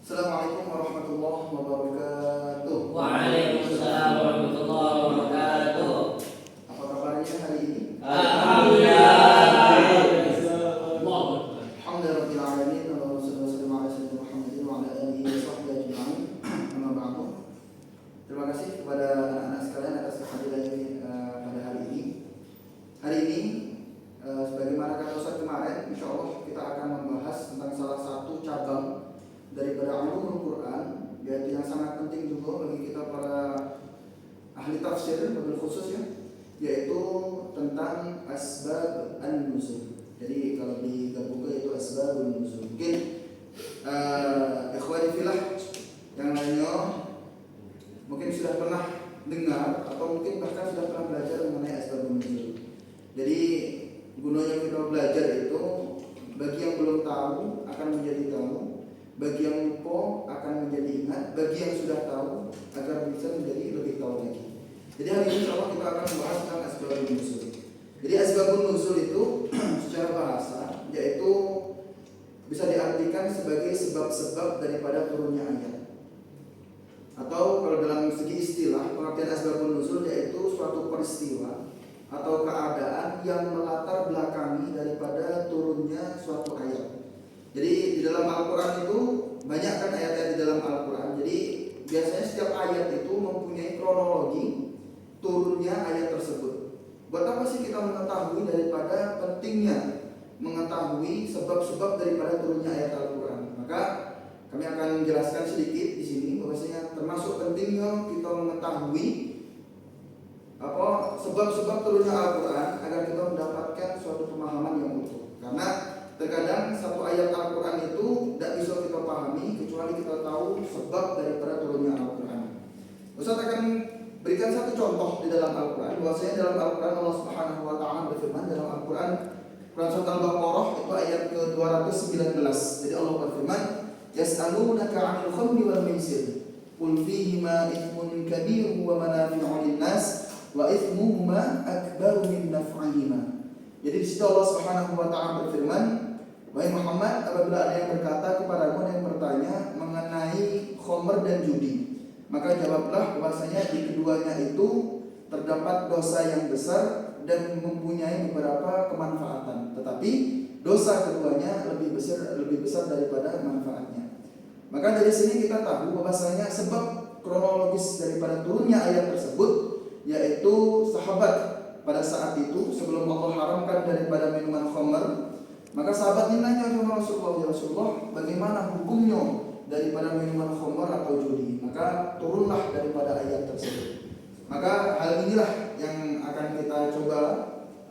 Assalamualaikum warahmatullahi wabarakatuh. Waalaikumsalam warahmatullahi wabarakatuh. Apa kabarnya hari ini? Alhamdulillah. Alhamdulillahirabbil alamin. Allahumma shalli wa sallim ala sayyidina Muhammadin wa ala alihi wa sahbihi ajma'in. Amma ba'du. Terima kasih kepada anak-anak sekalian atas kehadirannya pada hari ini. Hari ini sebagaimana kata Ustaz kemarin, insyaallah kita akan membahas tentang salah satu cabang daripada ulumul Quran, yaitu yang sangat penting juga bagi kita para ahli tafsir wabil khusus ya, yaitu tentang asbab an-nuzul. Jadi kalau digabungkan itu asbabun nuzul. Mungkin ikhwani fillah yang lainnya mungkin sudah pernah dengar atau mungkin bahkan sudah pernah belajar mengenai asbabun nuzul. Jadi gunanya kita belajar itu bagi yang belum tahu akan menjadi tahu, bagi yang lupa akan menjadi ingat, bagi yang sudah tahu agar bisa menjadi lebih tahu lagi. Jadi hari ini insyaallah kita akan membahas tentang asbabun nuzul. Jadi asbabun nuzul itu secara bahasa yaitu bisa diartikan sebagai sebab-sebab daripada turunnya ayat. Atau kalau dalam segi istilah pengertian asbabun nuzul yaitu suatu peristiwa atau keadaan yang melatar belakangi daripada turunnya suatu ayat. Jadi di dalam Al-Quran itu banyak kan ayat-ayat di dalam Al-Quran. Jadi biasanya setiap ayat itu mempunyai kronologi turunnya ayat tersebut. Buat apa sih kita mengetahui daripada pentingnya mengetahui sebab-sebab daripada turunnya ayat Al-Quran? Maka kami akan menjelaskan sedikit di sini bahwasanya termasuk pentingnya kita mengetahui sebab-sebab turunnya Al-Quran agar kita mendapatkan suatu pemahaman yang utuh. Karena terkadang satu ayat Al-Quran itu tidak bisa kita pahami kecuali kita tahu sebab daripada turunnya Al-Quran. Ustaz akan berikan satu contoh di dalam Al-Quran. Bahwasanya dalam Al-Quran Allah Subhanahu wa taala berfirman dalam Al-Quran surat Al-Baqarah itu ayat ke-219. Jadi Allah berfirman, "Yas'alunaka 'anil khamri wal maisir. Qul fihima ithmun kabirun wa manafi'u lin-nas wa ithmuhuma akbaru min naf'ihima." Jadi di situ Allah Subhanahu wa taala berfirman, "Wahai Muhammad, apabila ada yang berkata kepadamu yang bertanya mengenai khamr dan judi, maka jawablah bahwasanya di keduanya itu terdapat dosa yang besar dan mempunyai beberapa kemanfaatan, tetapi dosa keduanya lebih besar daripada manfaatnya." Maka dari sini kita tahu bahwasanya sebab kronologis daripada turunnya ayat tersebut yaitu sahabat pada saat itu sebelum Allah haramkan daripada minuman khamr, maka sahabat ini nanya kepada Rasulullah, "Ya Rasulullah, bagaimana hukumnya daripada minuman khamr atau judi?" Maka turunlah daripada ayat tersebut. Maka hal inilah yang akan kita coba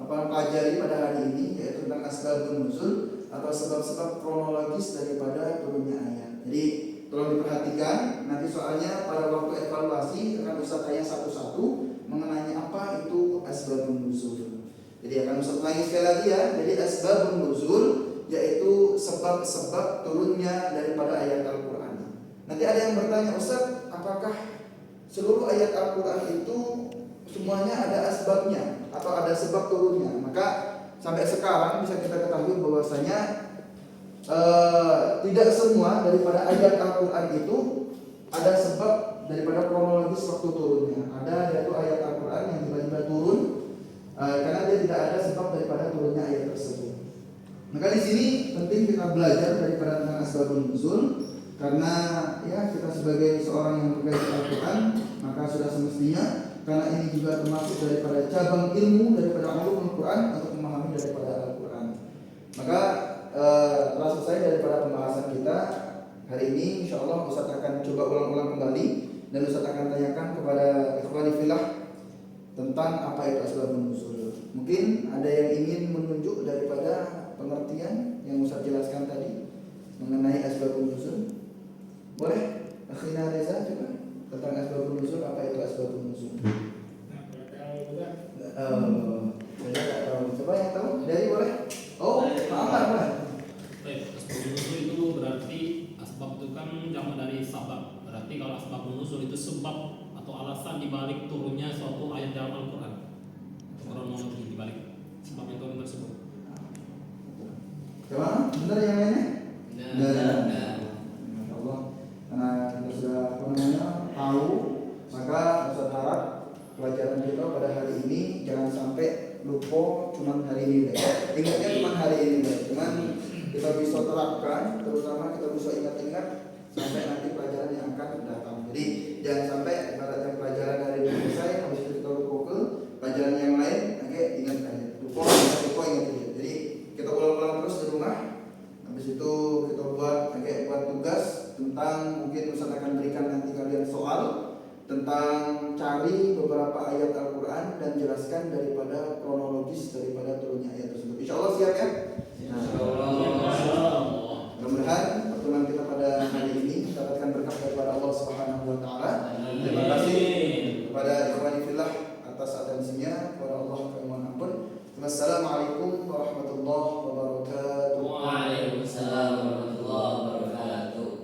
pelajari pada hari ini, yaitu tentang asbabun nuzul atau sebab-sebab kronologis daripada turunnya ayat. Jadi tolong diperhatikan, nanti soalnya pada waktu evaluasi akan Ustaz tanya satu-satu mengenai apa itu asbabun nuzul. Jadi akan Ustaz ulangi sekali lagi ya. Jadi asbabun nuzul yaitu sebab-sebab turunnya daripada ayat Al-Quran. Nanti ada yang bertanya, "Ustaz, apakah seluruh ayat Al-Quran itu semuanya ada asbabnya atau ada sebab turunnya?" Maka sampai sekarang bisa kita ketahui bahwasanya tidak semua daripada ayat Al-Quran itu ada sebab daripada kronologis waktu turunnya. Ada yaitu ayat Al-Quran yang tiba-tiba turun karena dia tidak ada sebab daripada turunnya ayat tersebut. Maka di sini penting kita belajar daripada tentang asbabun nuzul, karena ya kita sebagai seorang yang mempelajari Al-Quran maka sudah semestinya, karena ini juga termasuk daripada cabang ilmu daripada ulumul Quran untuk memahami daripada Al-Quran. Maka telah selesai daripada pembahasan kita hari ini. InsyaAllah Ustaz akan coba ulang-ulang kembali dan Ustaz akan tanyakan kepada ikhwani fillah tentang apa itu asbabun nuzul. Mungkin ada yang ingin menunjuk daripada pengertian yang Ustaz jelaskan tadi mengenai asbabun nuzul. Boleh? Akhina Reza juga tentang asbabun nuzul, apa itu asbabun nuzul? Coba yang tahu dari boleh? Oh, maaf. Asbabun nuzul itu berarti asbab itu kan jamak dari sabab. Berarti kalau asbabun nuzul itu sebab atau alasan dibalik turunnya suatu ayat dalam Al-Quran. Kronologi dibalik sebab yang turun tersebut. Coba, benar yang lainnya? Nah. Allah. lupa cuman hari ini deh. Ingatnya cuman hari ini deh. Cuman kita bisa terapkan, terutama kita bisa ingat-ingat sampai nanti pelajaran yang akan datang. Jadi jangan sampai ibaratnya pelajaran hari ini selesai, habis itu kita lupa ke pelajaran yang lain, oke ingat aja. Lupa ingat aja. Jadi kita ulang-ulang terus di rumah. Habis itu kita buat tugas tentang mungkin Ustaz akan berikan nanti kalian soal tentang cari beberapa ayat Al-Quran dan jelaskan daripada kronologis daripada turunnya ayat tersebut. Insya Allah siap ya? Insyaallah. Mudah-mudahan